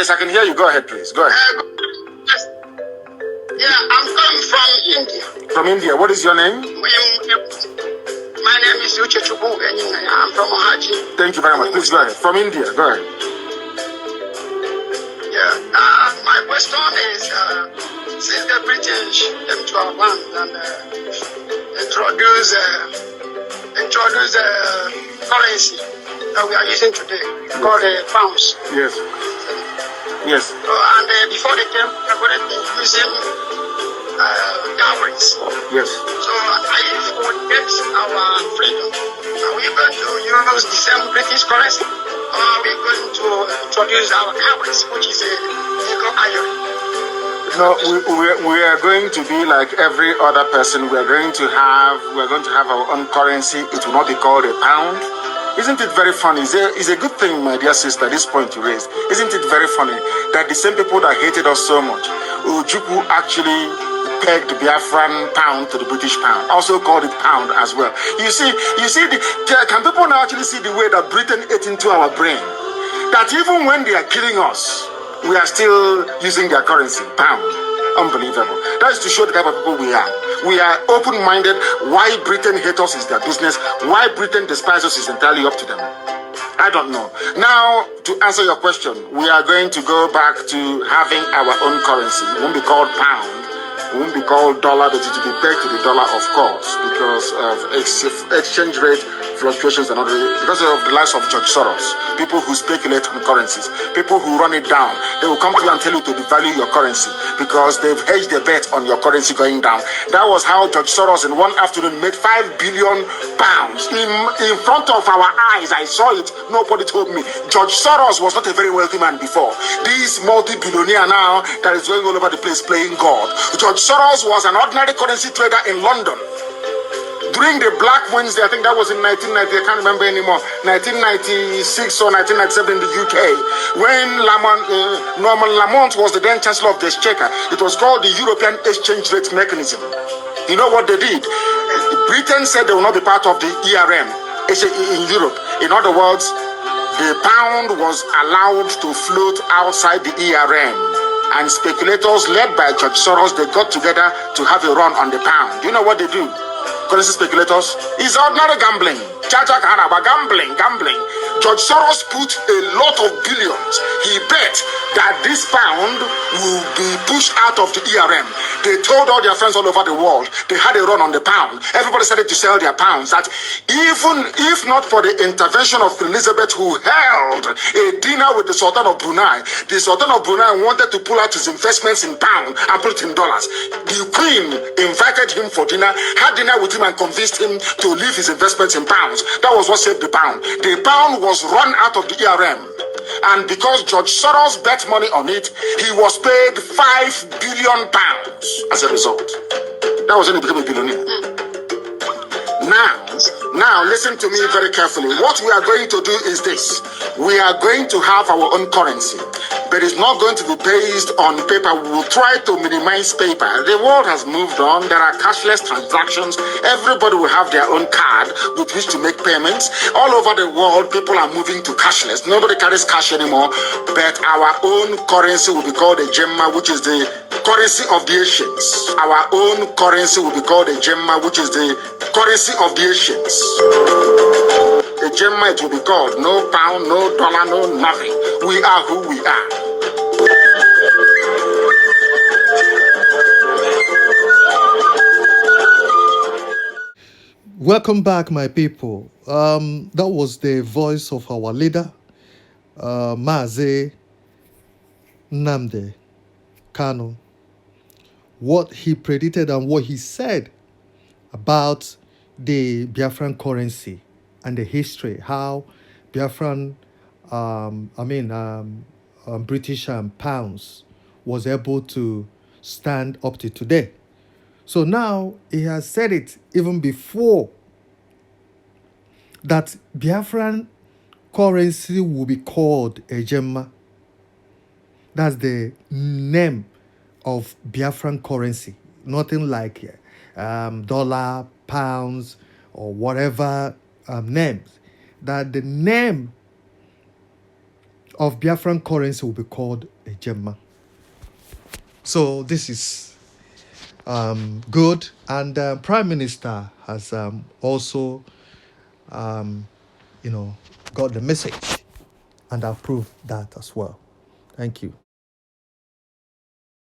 Yes, I can hear you. Go ahead, please. Go ahead. Yeah, I'm coming from India. From India. What is your name? My name is Uche Chubu, and I'm from Ohaji. Thank you very much. Please go ahead. From India. Go ahead. Yeah. My question is, since the British came to our land and introduce currency that we are using today, called pounds. Yes. Yes. And before they came, they were using dowries. Yes. So if we get our freedom, are we going to use the same British currency, or are we going to introduce our dowries, which is a nickel iron? No, we are going to be like every other person. We are going to have our own currency. It will not be called a pound. Isn't it very funny? It's a good thing, my dear sister, this point you raised. Isn't it very funny that the same people that hated us so much, Ojukwu actually pegged the Biafran pound to the British pound, also called it pound as well. You see, can people now actually see the way that Britain ate into our brain? That even when they are killing us, we are still using their currency, pound. Unbelievable. That is to show the type of people we are. We are open-minded. Why Britain hates us is their business. Why Britain despises us is entirely up to them. I don't know. Now, to answer your question, we are going to go back to having our own currency. It won't be called pound. It won't be called dollar, but it will be pegged to the dollar, of course, because of exchange rate fluctuations and other, because of the likes of George Soros, people who speculate on currencies, people who run it down. They will come to you and tell you to devalue your currency because they've hedged their bet on your currency going down. That was how George Soros in one afternoon made £5 billion in front of our eyes. I saw it. Nobody told me. George Soros was not a very wealthy man before. This multi-billionaire now that is going all over the place playing God. George Soros was an ordinary currency trader in London. During the Black Wednesday, I think that was in 1990, I can't remember anymore, 1996 or 1997 in the UK, when Norman Lamont was the then Chancellor of the Exchequer. It was called the European Exchange Rate Mechanism. You know what they did? Britain said they will not be part of the ERM in Europe. In other words, the pound was allowed to float outside the ERM. And speculators led by George Soros, they got together to have a run on the pound. You know what they do? Currency speculators is ordinary gambling. Gambling. George Soros put a lot of billions. He bet that this pound will be pushed out of the ERM. They told all their friends all over the world they had a run on the pound. Everybody started to sell their pounds. That even if not for the intervention of Elizabeth, who held a dinner with the Sultan of Brunei, the Sultan of Brunei wanted to pull out his investments in pound and put it in dollars. The Queen invited him for dinner, had dinner with him and convinced him to leave his investments in pounds. That was what saved the pound. The pound was run out of the ERM. And because George Soros bet money on it, he was paid £5 billion as a result. That was when he became a billionaire. Now, listen to me very carefully. What we are going to do is this. We are going to have our own currency, but it's not going to be based on paper. We will try to minimize paper. The world has moved on. There are cashless transactions. Everybody will have their own card with which to make payments. All over the world, people are moving to cashless. Nobody carries cash anymore, but our own currency will be called EJEMMA, which is the currency of the Asians. Our own currency will be called EJEMMA, which is the currency of the Asians. EJEMMA, it will be called. No pound, no dollar, no nothing. We are who we are. Welcome back, my people. That was the voice of our leader, Mazi Nnamdi Kanu. What he predicted and what he said about the Biafran currency and the history, how Biafran, British pounds was able to stand up to today. So now he has said it even before that Biafran currency will be called EJEMMA. That's the name of Biafran currency. Nothing like dollar, pounds, or whatever names. That the name of Biafran currency will be called EJEMMA. So this is good, and Prime Minister has also, got the message and approved that as well. Thank you.